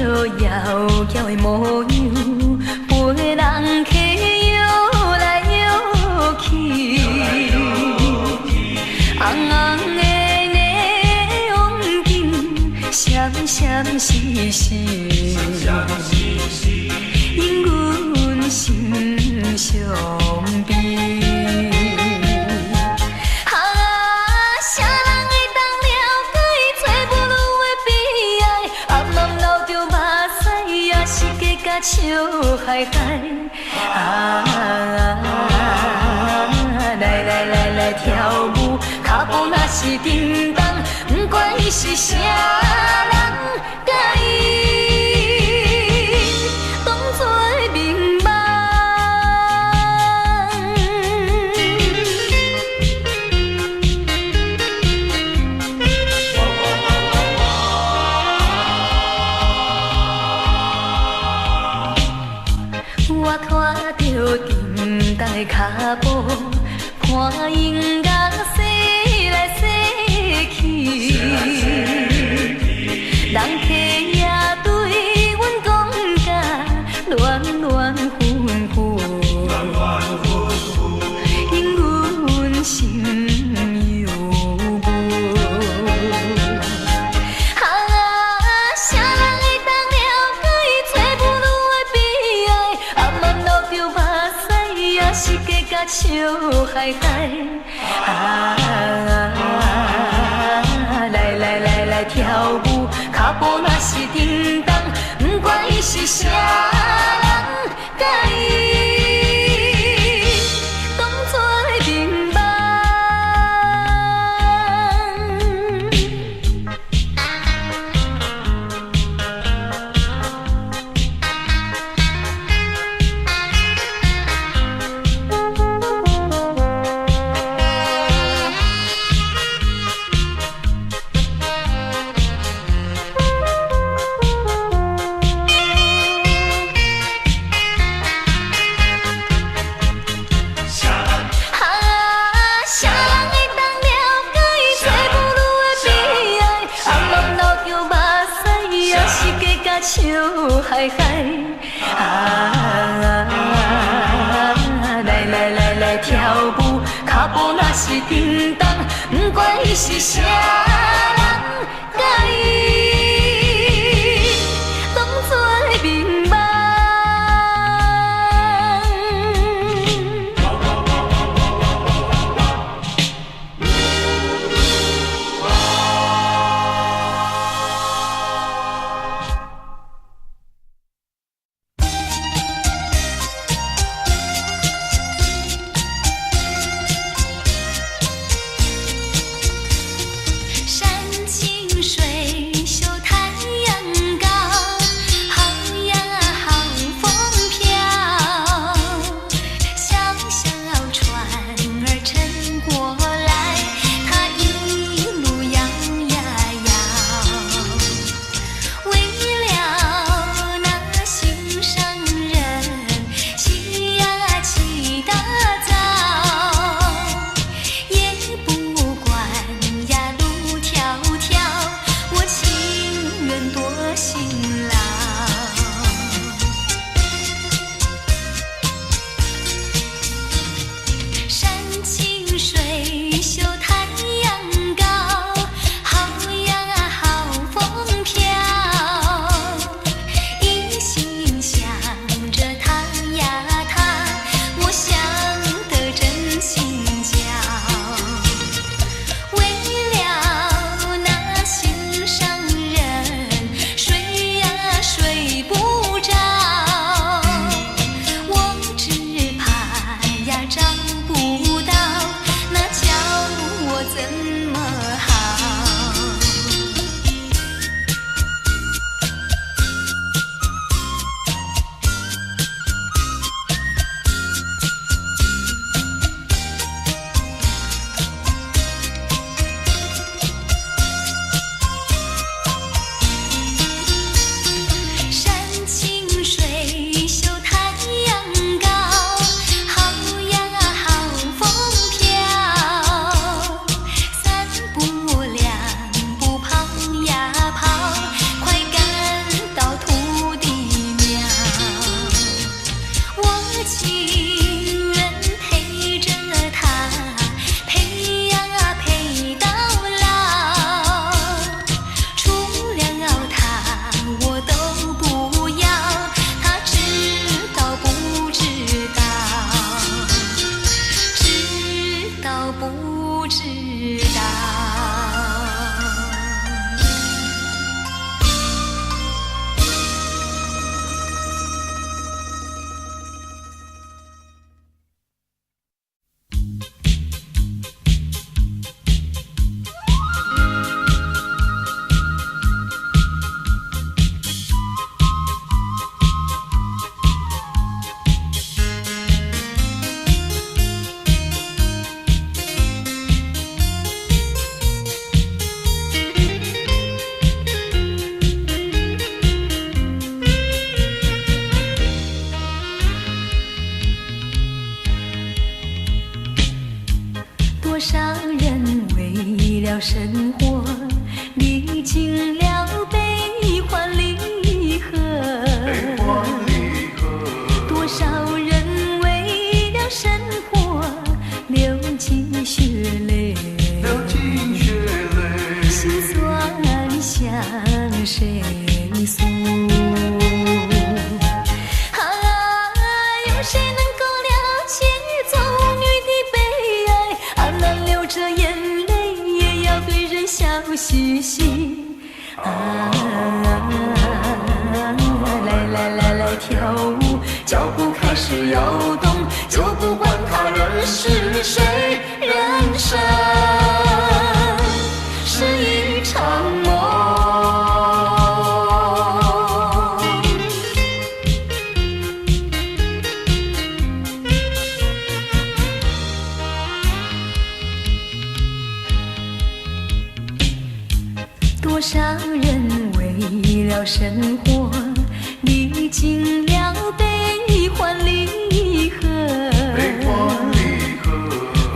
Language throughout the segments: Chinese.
窈窕的模样，陪人客摇来摇去。红红的霓虹灯，闪闪烁烁，引阮心伤悲。笑嗨嗨来跳舞，脚步若是叮当，不管伊是啥人，甲伊当作眠梦。我拖着沉重的脚步，看音乐洗来洗去，人客也对阮讲甲乱乱纷纷，因阮心犹闷。是假甲笑嗨嗨来跳舞，脚步若是叮当，不管伊是啥人，甲伊当作眠梦。笑嗨嗨来跳舞，脚步若是叮当，不管伊是啥人，甲伊当作眠梦。谁诉？有谁能够了解做女的悲哀？那流着眼泪也要对人笑嘻嘻。来跳舞，脚步开始摇动，就不管他人是谁，人生是一场梦。多少人为了生活历经了悲欢离合，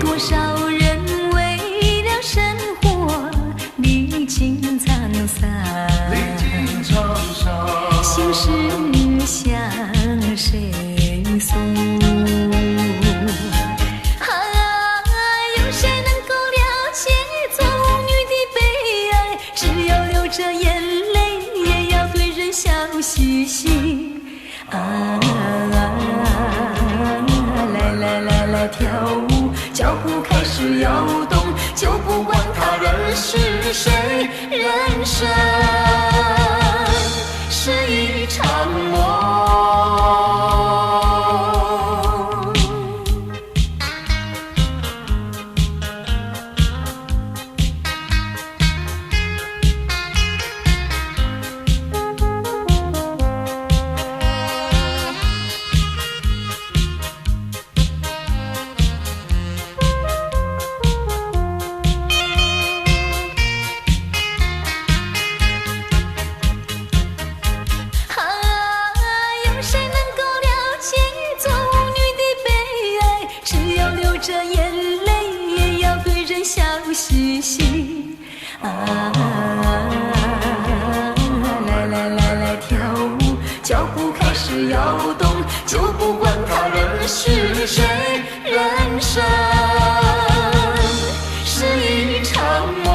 多少人为了生活历经沧桑，心事向谁诉？有谁能够了解做女的悲哀？只要流着眼泪也要对人笑嘻嘻。来跳舞，脚步开始摇动，就不管他人是谁，人生是一场梦。嘻嘻来跳舞，脚步开始摇动，就不管他人是谁，人生是一场梦。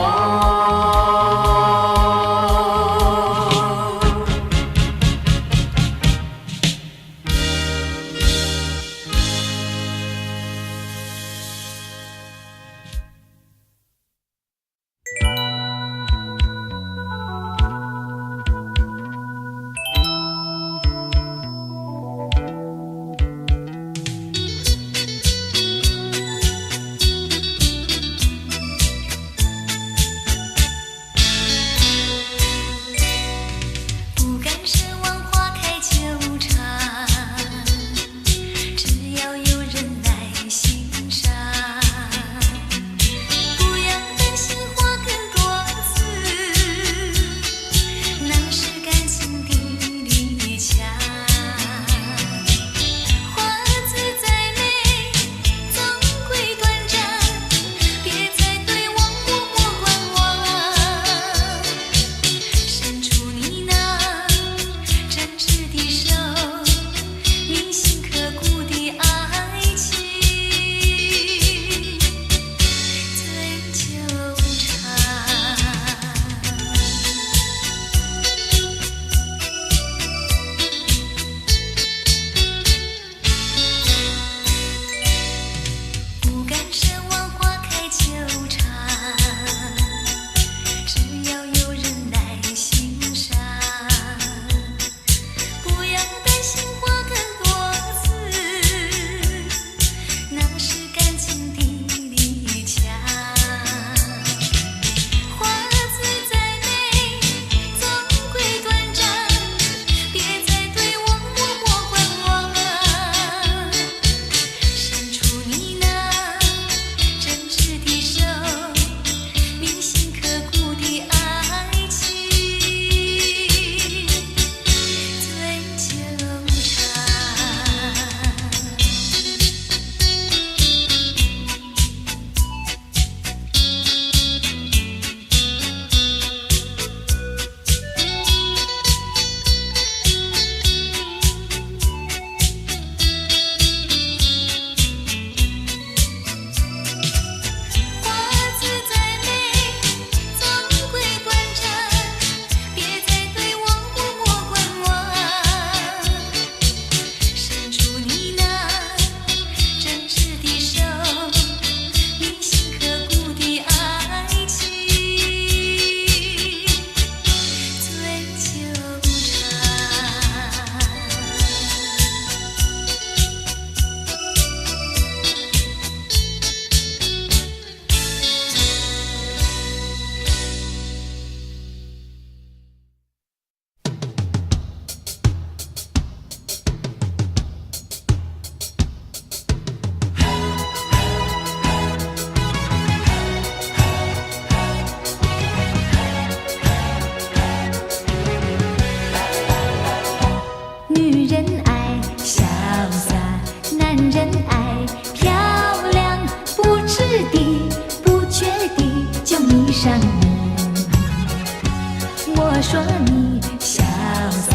说你潇洒，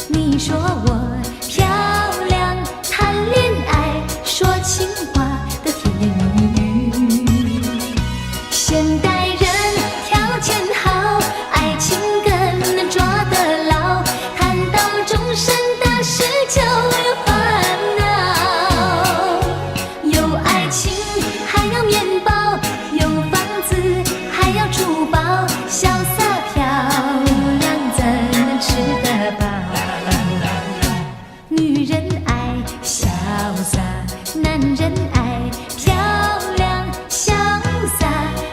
你说我漂亮，谈恋爱说情话的甜言蜜语。现代人条件好，爱情更能抓得牢，谈到终身大事就有烦恼。有爱情还要面包，有房子还要珠宝，潇洒漂亮怎能吃得饱？女人爱潇洒，男人爱漂亮，潇洒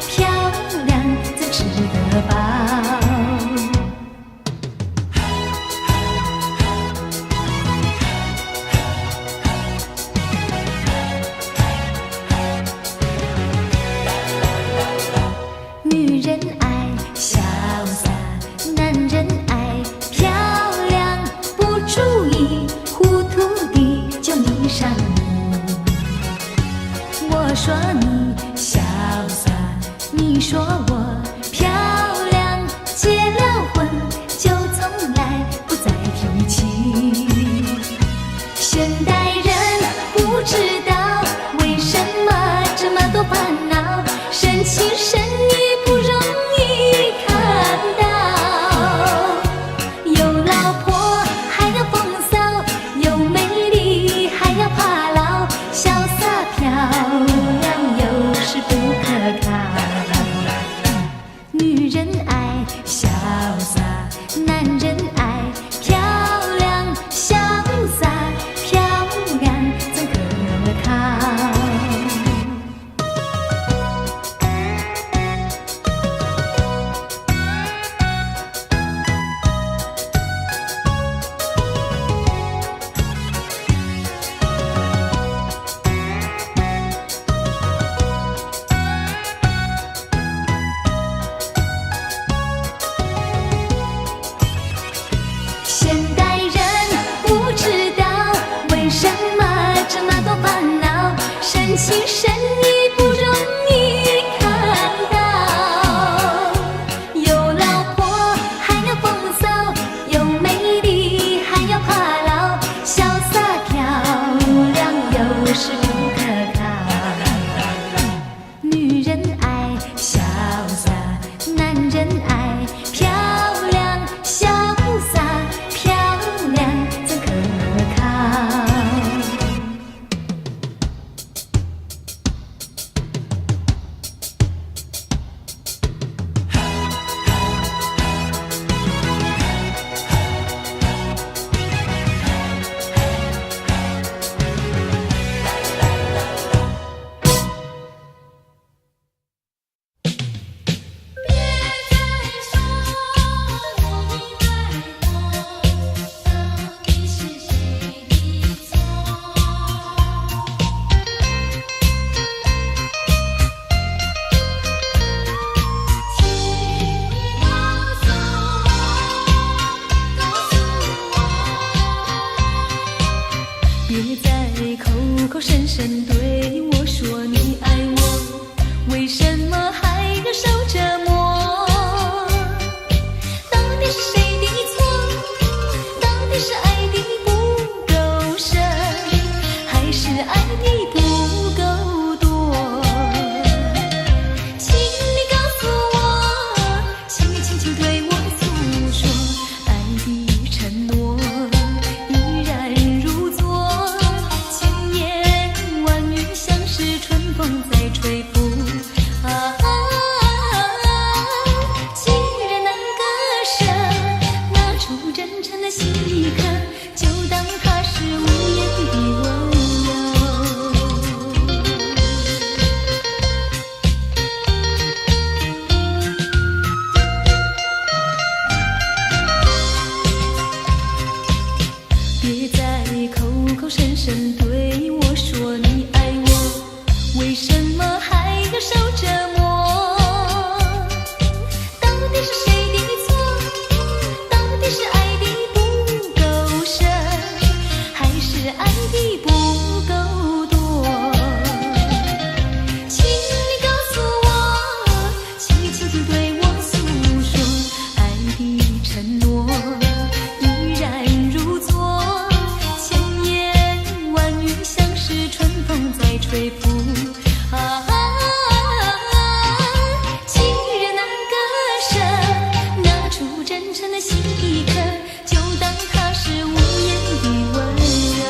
漂亮怎吃得饱？女人爱潇洒，男人爱漂亮，不注意糊涂地就迷上你。我说你潇洒，你说我漂亮，结了婚就从来不再提起。现代人不知道为什么这么多烦恼，生气生意不容易看到。有老婆还要风骚，有美丽还要怕老，潇洒漂亮有时不可靠。女人爱潇洒，男人爱漂亮，潇洒漂亮怎可靠？现代人不知道为什么这么多烦恼，生气生意不容易看到。有老婆还要风骚，有美丽还要怕老，潇洒漂亮有时不可靠。女人爱潇洒，男人爱漂亮，潇洒漂亮怎可靠？别再口口声声对我说你爱我，为什么还忍受折磨？到底是谁的错？到底是爱的不够深，还是爱的不够多？请你告诉我，请你轻轻对我诉说，爱的承诺依然如昨，千言万语像是春风在吹拂。既然能割舍，拿出真诚的心一刻，就当它是无言的温柔。别再口口声声对我说你爱我，为什么还忍受折磨？到底是谁的错？到底是爱的不够深，还是爱的不够多？请你告诉我，请你轻轻对我诉说，爱的承承诺，依然如昨。千言万语像是春风在吹拂。昔日那歌声，拿出真诚的心一刻，就当它是无言的温柔。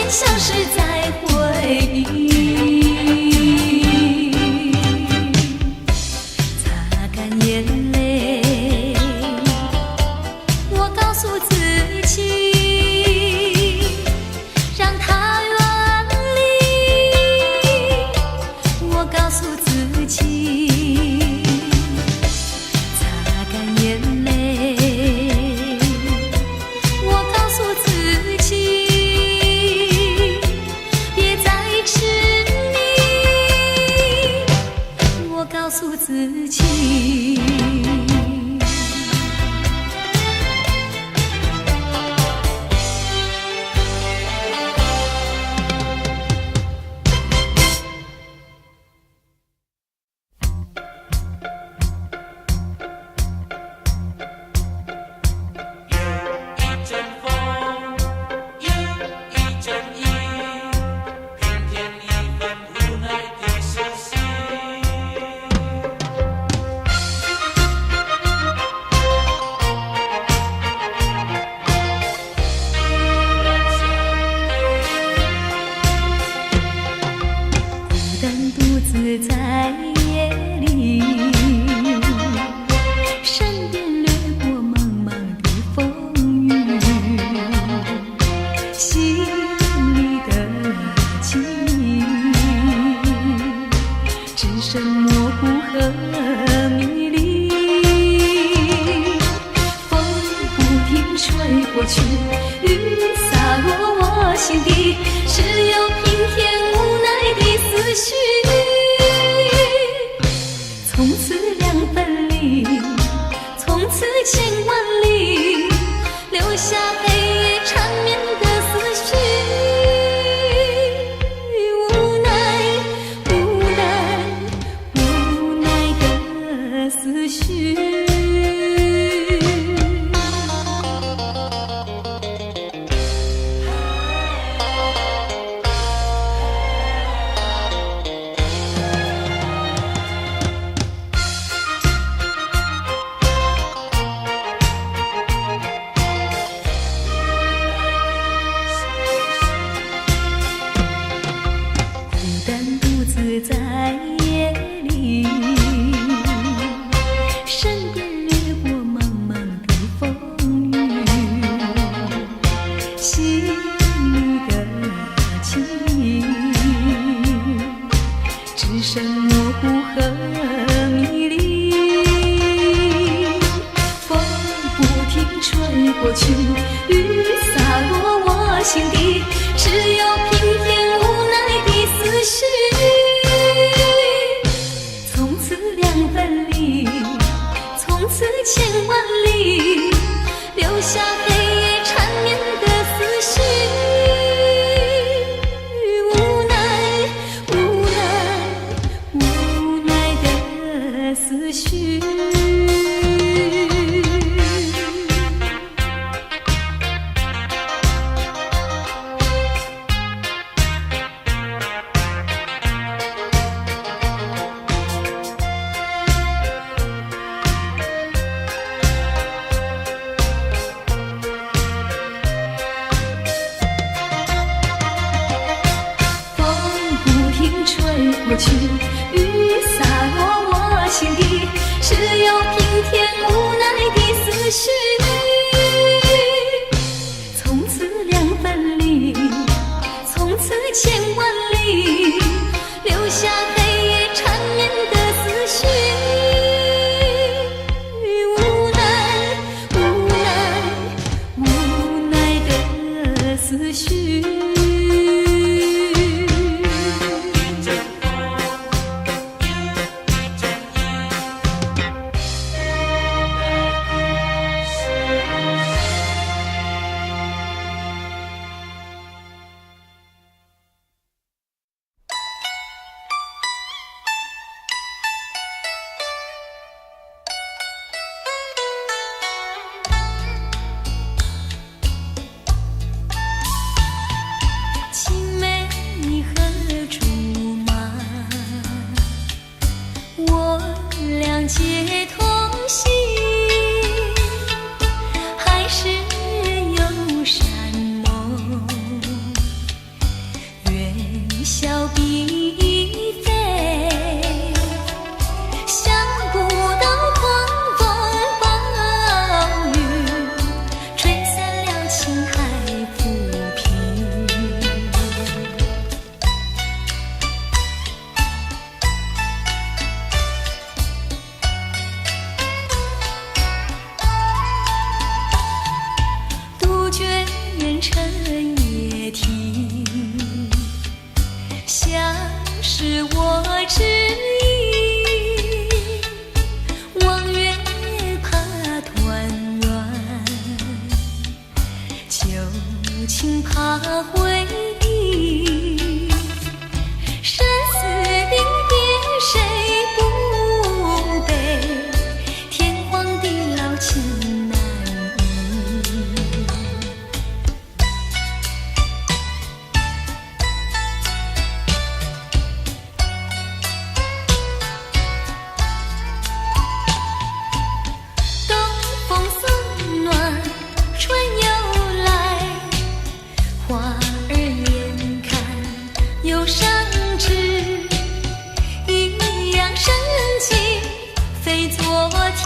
像是在回忆。擦干眼泪，我告诉自己，让它远离。我告诉自己，擦干眼泪。我告诉自己，别再痴迷。我告诉自己。在夜里，身边掠过茫茫的风雨，心里的记忆只剩模糊和迷离。风不停吹过去，雨洒落我心底，只有平添无奈的思绪。从此两分离，从此千万里，留下黑夜缠绵的思绪。无奈，无奈，无奈的思绪。在夜里，身边掠过茫茫的风雨，心里的记忆只剩模糊和迷离。风不停吹过去，雨洒落我心底，只有平添无奈的思绪。两分离，从此千万里，留下黑夜缠绵的思绪。无奈，无奈，无奈的思绪。吹过去，雨洒落我心底，只有平添无奈的思绪。从此两分离，从此千万里，留下黑夜缠绵的思绪。无奈，无奈，无奈的思绪。结同心，还是有山盟。回忆。生死离别谁不悲？天荒地老情难移。东风送暖，春又来，花儿眼看又上枝，一样深情非昨天，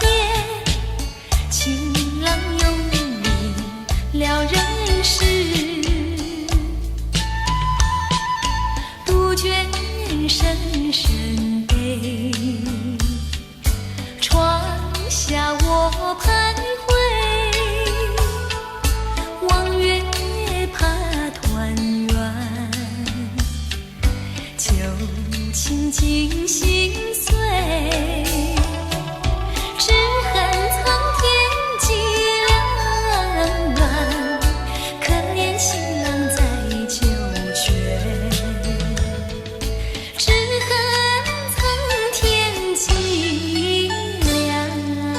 情郎永离了人世，杜鹃深深悲，窗下我徘徊，望月怕团圆，旧情尽心碎，只恨苍天计良缘，可怜情郎在九泉，只恨苍天计良缘。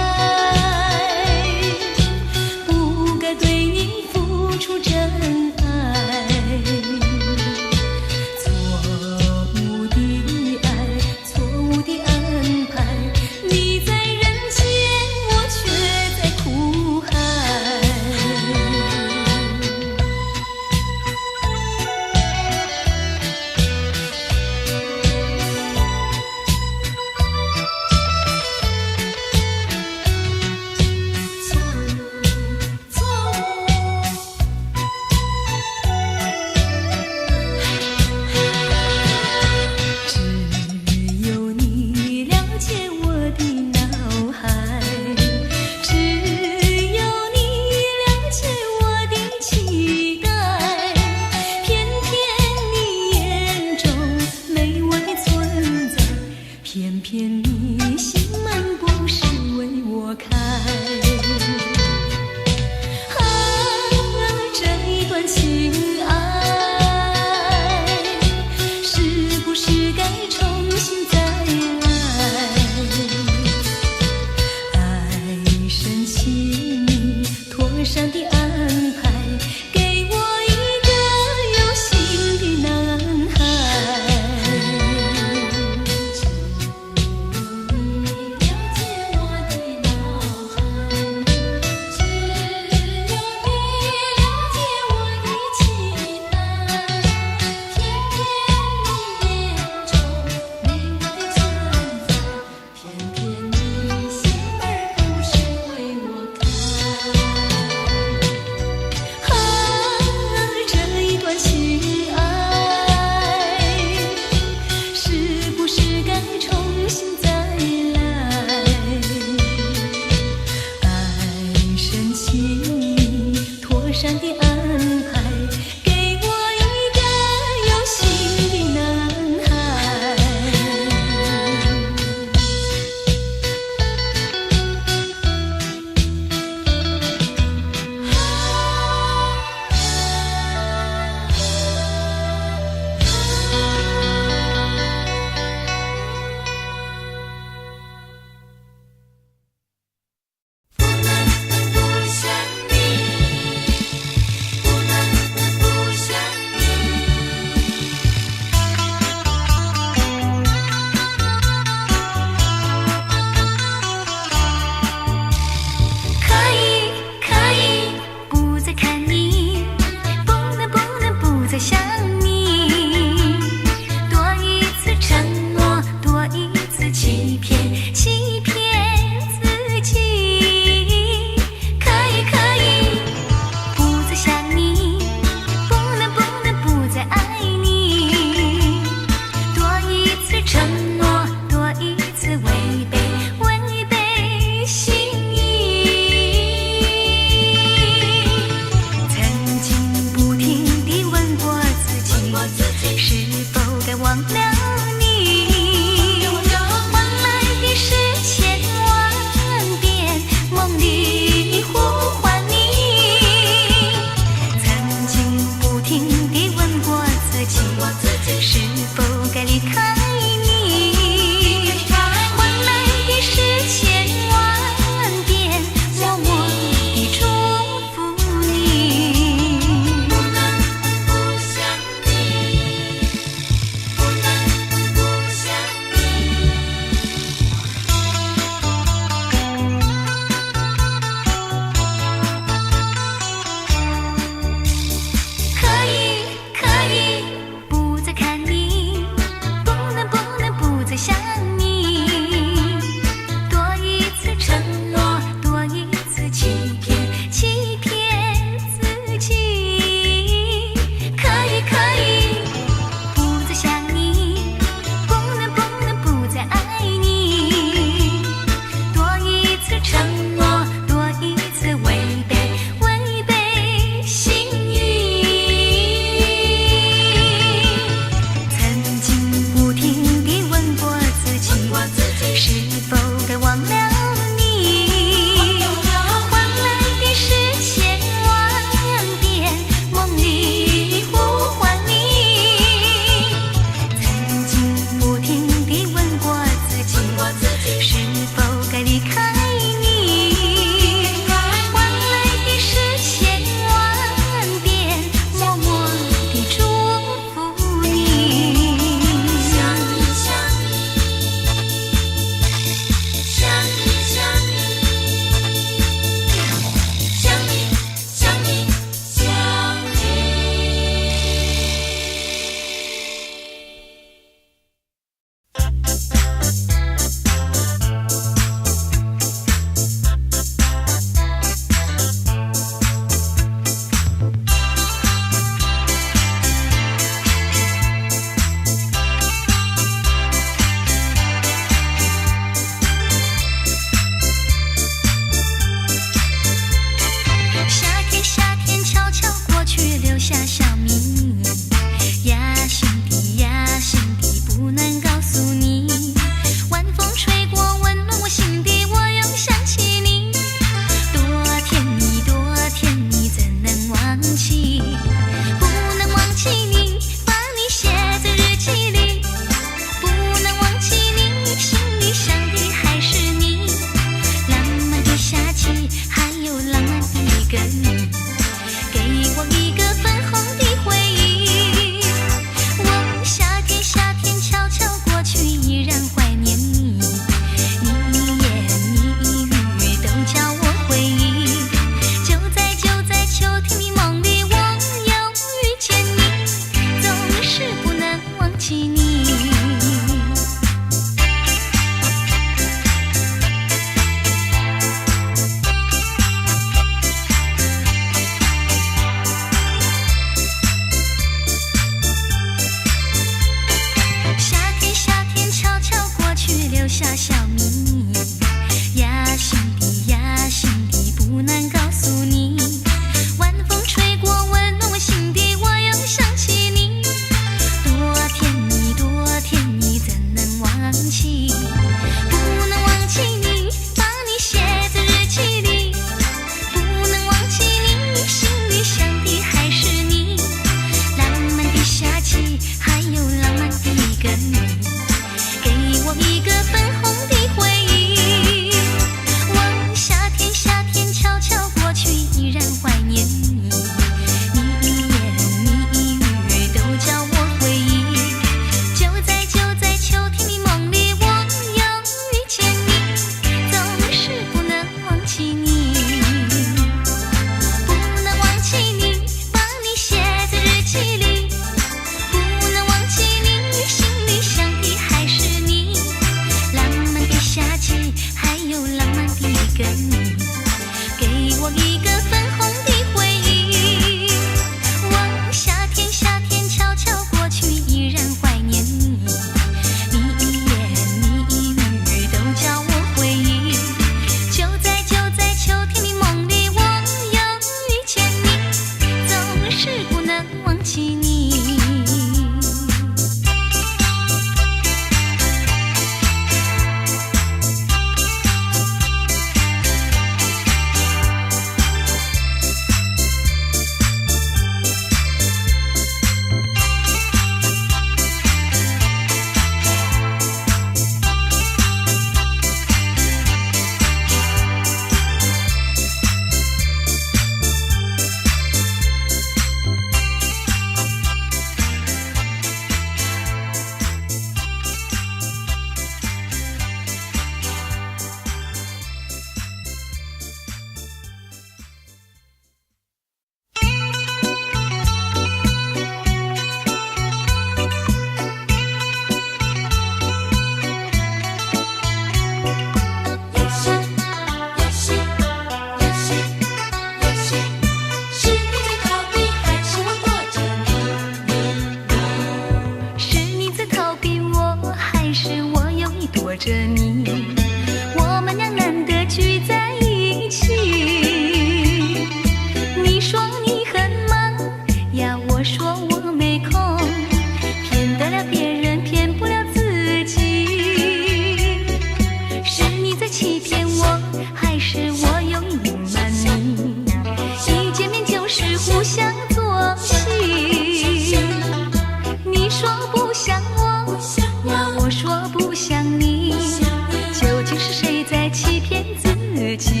己。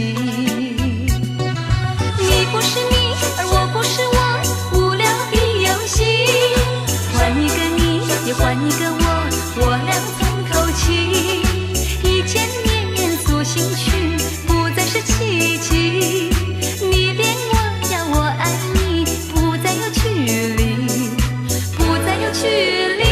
你不是你，而我不是我，无聊的游戏。换一个你，也换一个我俩从头起。一见面面诉心曲，不再是奇迹。你恋我呀，我爱你，不再有距离，不再有距离。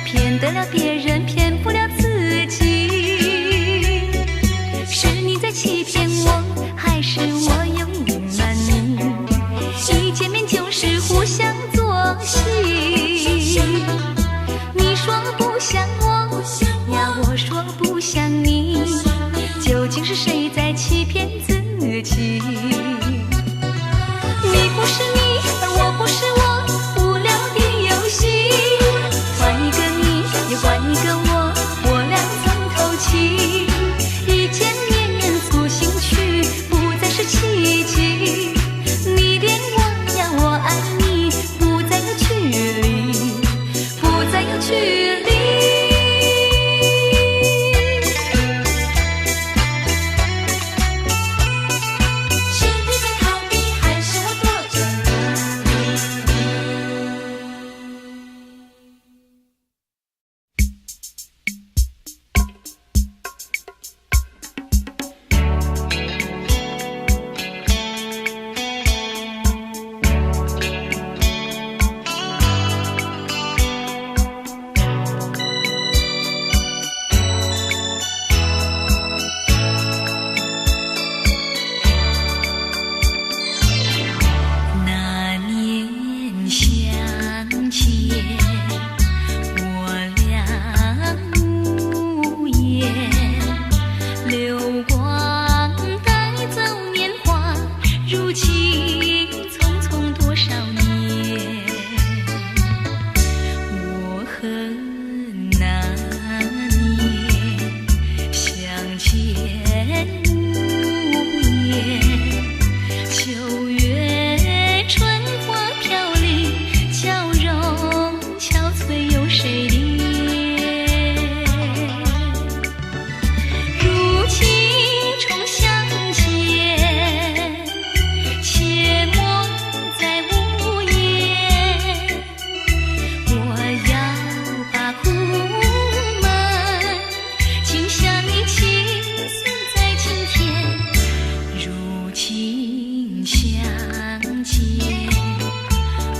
骗得了别人，骗不了自己。是你在欺骗我，还是我有隐瞒你？一见面就是互相作戏。你说不像我呀，我说不像你，究竟是谁在欺骗自己？你不是你，而我不是我，无聊的游戏。换一个你，也换一个我俩从头起。一见面面诉心曲，不再是奇迹。你恋我呀，我爱你，不再有距离，不再有距离。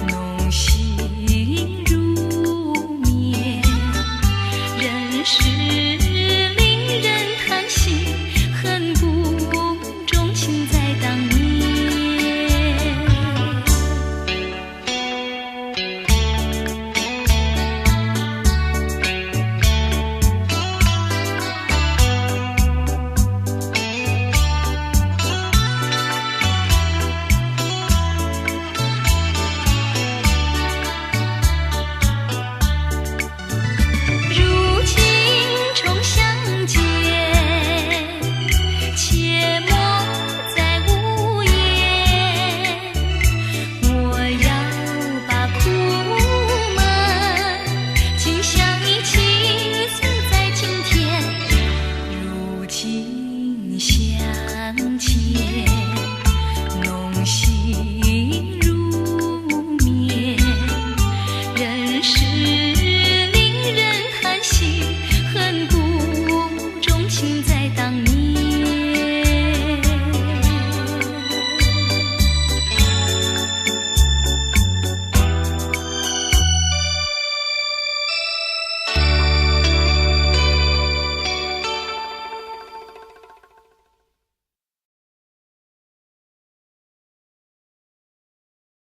浓情如绵，人世